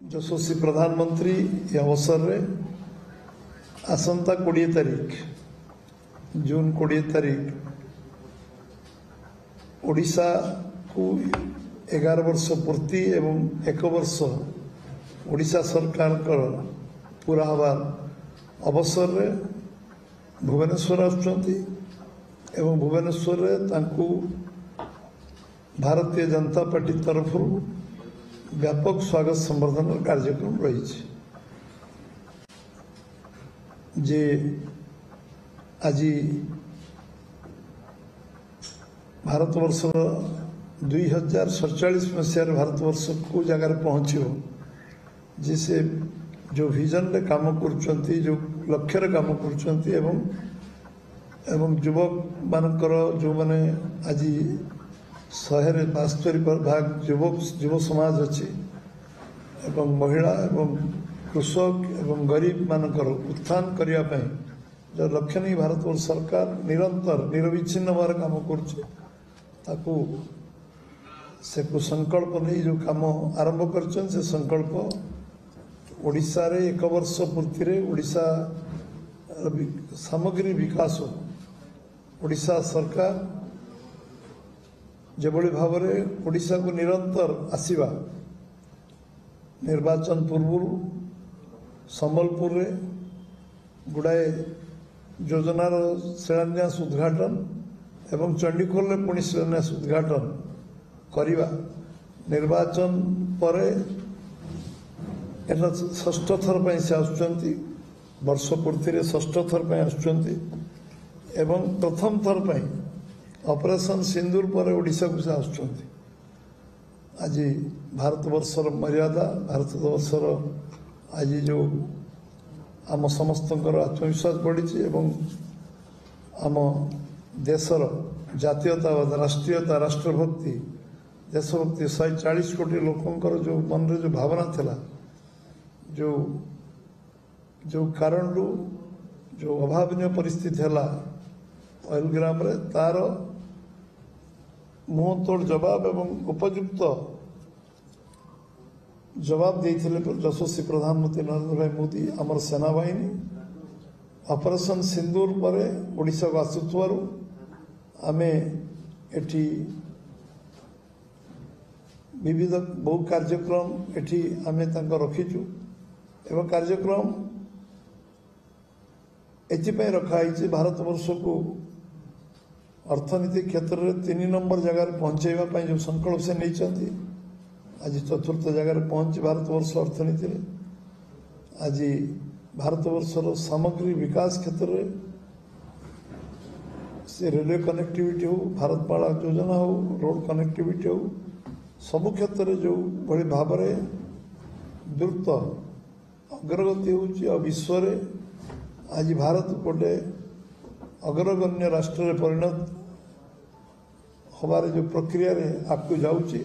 ଯଶସ୍ୱୀ प्रधानमंत्री ए अवसर रे आसंता 20 तारीख जून 20 तारीख ओडिशा को 11 वर्ष पूर्ति एवं 1 वर्ष ओडिशा सरकार पूरा हबार अवसर रे भुवनेश्वर आसुचंती एवं भुवनेश्वर रे तांकु भारतीय जनता पार्टी तरफ व्यापक स्वागत संवर्धन कार्यक्रम रही जे आज भारतवर्ष 2047 मसीह भारतवर्ष को जगार पहुँचो जिसे जो विजन रे काम कर जो लक्ष्य रे काम कर युवक मानकर जो माने आज 172 भाग युव समाज अच्छी एवं महिला एवं कृषक एवं गरीब मानकर उत्थान करने जो लक्ष्य नहीं भारतवर्ष सरकार निरंतर निरविच्छिन्न भाव काम कर संकल्प नहीं जो काम आरंभ कर संकल्प ओडिशा रे 1 वर्ष पूर्ति रे ओडिशा सामग्री विकास ओडिशा सरकार जो भाव में ओडिशा को निरंतर आसवा निर्वाचन पूर्व संबलपुर रे गुड़ाए योजनार शिलान्यास उद्घाटन एवं चंडीखोल में पुणी शिलान्यास उद्घाटन करवा निर्वाचन पर षष्ठ थर पर से आसुचंती वर्ष पूर्ति षष्ठ थर पर आसुचंती एवं प्रथम थर पर ऑपरेशन सिंदूर पर ओडिशा को से आसुचंती आज भारतवर्षर मर्यादा भारतवर्षर आज जो आम समस्त आत्मविश्वास बढ़ी एवं आम देशर जातीयतावाद राष्ट्रीयता राष्ट्रभक्ति देशभक्ति 140 कोटी लोकंकर जो मन रे जो भावना थिला जो जो कारण जो अभावनीय परिस्थिति है ऑयलग्राम रे तार मुंह तोड़ जवाब एवं उपयुक्त जवाब देते यशस्वी प्रधानमंत्री नरेंद्र भाई मोदी आमर सेनाबाहिनी ऑपरेशन सिंदूर पर ओडिशा को आसुथुआरु आमे एठी विविध बहु कार्यक्रम एठी आमे तांको रखीचु एवं कार्यक्रम एथिपाई रखाई भारतवर्ष को अर्थनीति क्षेत्र में 3 नंबर जगह पहुंचाइबा जो संकल्प से नहीं आज चतुर्थ जगह पहुंच भारतवर्ष अर्थनीति रे आज भारतवर्षर सामग्री विकास क्षेत्र में से रेलवे कनेक्टिविटी हो भारतमाला योजना हो रोड कनेक्टिविटी हो सबु क्षेत्र में जो भाई भाव में द्रुत अग्रगति हो विश्व आज भारत गोटे अग्रगण्य राष्ट्र परिणत हमारे जो प्रक्रिया रे आपको जाऊँगी